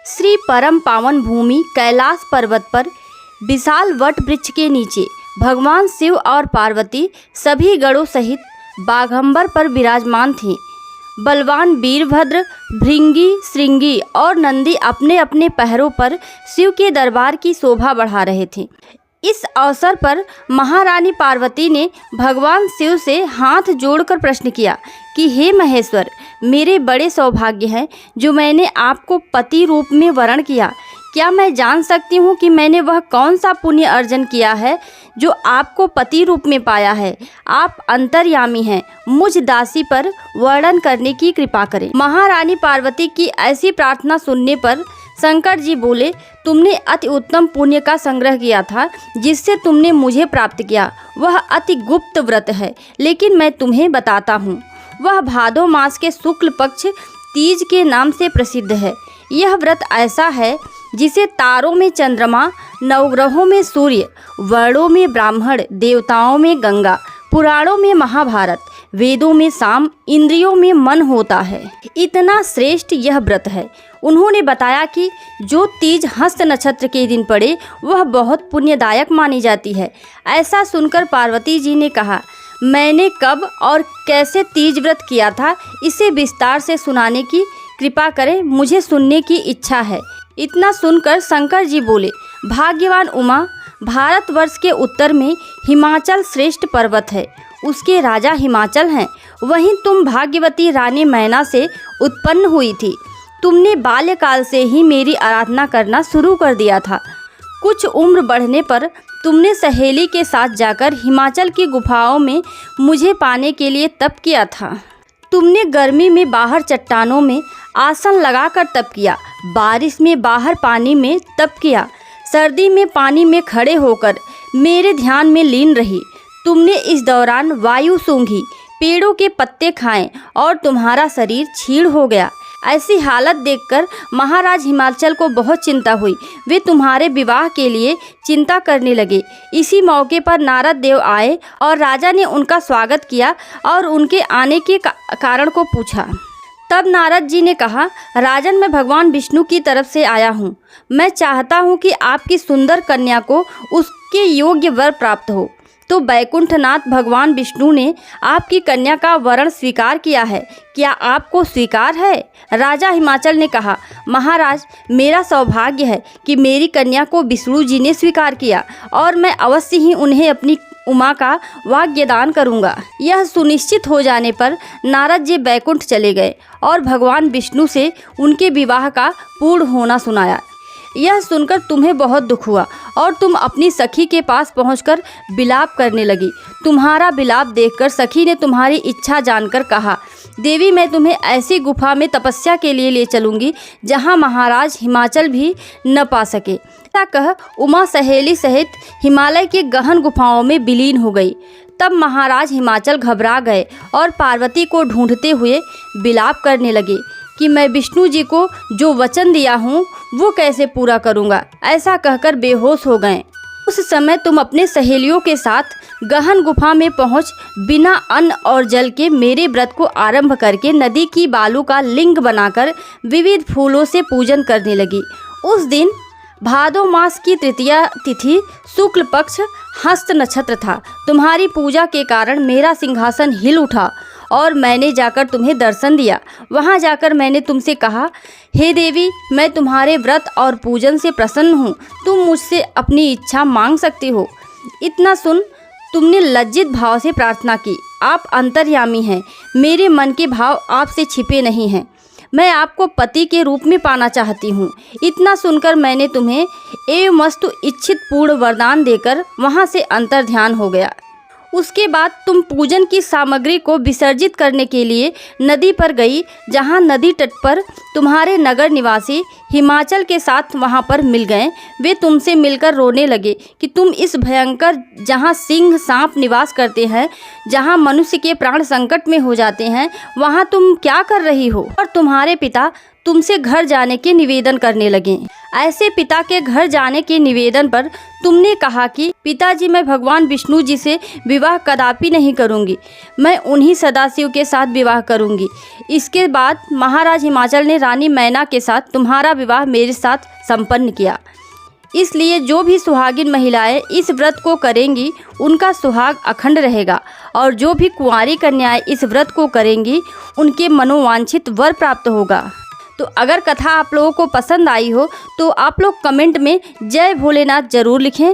श्री परम पावन भूमि कैलाश पर्वत पर विशाल वट वृक्ष के नीचे भगवान शिव और पार्वती सभी गणों सहित बाघंबर पर विराजमान थे। बलवान वीरभद्र, भृंगी, श्रृंगी और नंदी अपने अपने पहरों पर शिव के दरबार की शोभा बढ़ा रहे थे। इस अवसर पर महारानी पार्वती ने भगवान शिव से हाथ जोड़कर प्रश्न किया कि हे महेश्वर, मेरे बड़े सौभाग्य हैं जो मैंने आपको पति रूप में वरण किया। क्या मैं जान सकती हूँ कि मैंने वह कौन सा पुण्य अर्जन किया है जो आपको पति रूप में पाया है? आप अंतर्यामी हैं, मुझ दासी पर वर्णन करने की कृपा करें। महारानी पार्वती की ऐसी प्रार्थना सुनने पर शंकर जी बोले, तुमने अति उत्तम पुण्य का संग्रह किया था जिससे तुमने मुझे प्राप्त किया। वह अति गुप्त व्रत है, लेकिन मैं तुम्हें बताता हूँ। वह भादो मास के शुक्ल पक्ष तीज के नाम से प्रसिद्ध है। यह व्रत ऐसा है जिसे तारों में चंद्रमा, नवग्रहों में सूर्य, वर्णों में ब्राह्मण, देवताओं में गंगा, पुराणों में महाभारत, वेदों में साम, इंद्रियों में मन होता है। इतना श्रेष्ठ यह व्रत है। उन्होंने बताया कि जो तीज हस्त नक्षत्र के दिन पड़े वह बहुत पुण्यदायक मानी जाती है। ऐसा सुनकर पार्वती जी ने कहा, मैंने कब और कैसे तीज व्रत किया था, इसे विस्तार से सुनाने की कृपा करें, मुझे सुनने की इच्छा है। इतना सुनकर शंकर जी बोले, भाग्यवान उमा, भारतवर्ष के उत्तर में हिमाचल श्रेष्ठ पर्वत है, उसके राजा हिमाचल हैं। वहीं तुम भाग्यवती रानी मैना से उत्पन्न हुई थी। तुमने बाल्यकाल से ही मेरी आराधना करना शुरू कर दिया था। कुछ उम्र बढ़ने पर तुमने सहेली के साथ जाकर हिमाचल की गुफाओं में मुझे पाने के लिए तप किया था। तुमने गर्मी में बाहर चट्टानों में आसन लगाकर तप किया, बारिश में बाहर पानी में तप किया, सर्दी में पानी में खड़े होकर मेरे ध्यान में लीन रही। तुमने इस दौरान वायु सूंघी, पेड़ों के पत्ते खाए और तुम्हारा शरीर क्षीण हो गया। ऐसी हालत देखकर महाराज हिमाचल को बहुत चिंता हुई। वे तुम्हारे विवाह के लिए चिंता करने लगे। इसी मौके पर नारद देव आए और राजा ने उनका स्वागत किया और उनके आने के कारण को पूछा। तब नारद जी ने कहा, राजन, मैं भगवान विष्णु की तरफ से आया हूँ। मैं चाहता हूँ कि आपकी सुंदर कन्या को उसके योग्य वर प्राप्त हो। तो बैकुंठनाथ भगवान विष्णु ने आपकी कन्या का वरण स्वीकार किया है। क्या आपको स्वीकार है? राजा हिमाचल ने कहा, महाराज, मेरा सौभाग्य है कि मेरी कन्या को विष्णु जी ने स्वीकार किया और मैं अवश्य ही उन्हें अपनी उमा का वाग्यदान करूंगा। यह सुनिश्चित हो जाने पर नारद जी बैकुंठ चले गए और भगवान विष्णु से उनके विवाह का पूर्ण होना सुनाया। यह सुनकर तुम्हें बहुत दुख हुआ और तुम अपनी सखी के पास पहुंचकर विलाप करने लगी। तुम्हारा विलाप देखकर सखी ने तुम्हारी इच्छा जानकर कहा, देवी, मैं तुम्हें ऐसी गुफा में तपस्या के लिए ले चलूंगी जहां महाराज हिमाचल भी न पा सके। ऐसा कह उमा सहेली सहित हिमालय की गहन गुफाओं में विलीन हो गई। तब महाराज हिमाचल घबरा गए और पार्वती को ढूंढते हुए विलाप करने लगे कि मैं विष्णु जी को जो वचन दिया हूँ वो कैसे पूरा करूँगा। ऐसा कहकर बेहोश हो गए। उस समय तुम अपने सहेलियों के साथ गहन गुफा में पहुँच बिना अन्न और जल के मेरे व्रत को आरंभ करके नदी की बालू का लिंग बनाकर विविध फूलों से पूजन करने लगी। उस दिन भादो मास की तृतीया तिथि शुक्ल पक्ष हस्त नक्षत्र था। तुम्हारी पूजा के कारण मेरा सिंहासन हिल उठा और मैंने जाकर तुम्हें दर्शन दिया। वहां जाकर मैंने तुमसे कहा, हे देवी, मैं तुम्हारे व्रत और पूजन से प्रसन्न हूँ। तुम मुझसे अपनी इच्छा मांग सकती हो। इतना सुन तुमने लज्जित भाव से प्रार्थना की। आप अंतर्यामी हैं, मेरे मन के भाव आपसे छिपे नहीं हैं। मैं आपको पति के रूप में पाना चाहती हूँ। इतना सुनकर मैंने तुम्हें एवमस्तु इच्छित पूर्ण वरदान देकर वहाँ से अंतर्ध्यान हो गया। उसके बाद तुम पूजन की सामग्री को विसर्जित करने के लिए नदी पर गई, जहाँ नदी तट पर तुम्हारे नगर निवासी हिमाचल के साथ वहाँ पर मिल गए। वे तुमसे मिलकर रोने लगे कि तुम इस भयंकर, जहाँ सिंह सांप निवास करते हैं, जहाँ मनुष्य के प्राण संकट में हो जाते हैं, वहाँ तुम क्या कर रही हो? और तुम्हारे पिता तुमसे घर जाने के निवेदन करने लगे। ऐसे पिता के घर जाने के निवेदन पर तुमने कहा कि पिताजी, मैं भगवान विष्णु जी से विवाह कदापि नहीं करूंगी, मैं उन्हीं सदाशिव के साथ विवाह करूंगी। इसके बाद महाराज हिमाचल ने रानी मैना के साथ तुम्हारा विवाह मेरे साथ संपन्न किया। इसलिए जो भी सुहागिन महिलाएं इस व्रत को करेंगी उनका सुहाग अखंड रहेगा, और जो भी कुंवारी कन्याएं इस व्रत को करेंगी उनके मनोवांछित वर प्राप्त होगा। तो अगर कथा आप लोगों को पसंद आई हो तो आप लोग कमेंट में जय भोलेनाथ जरूर लिखें।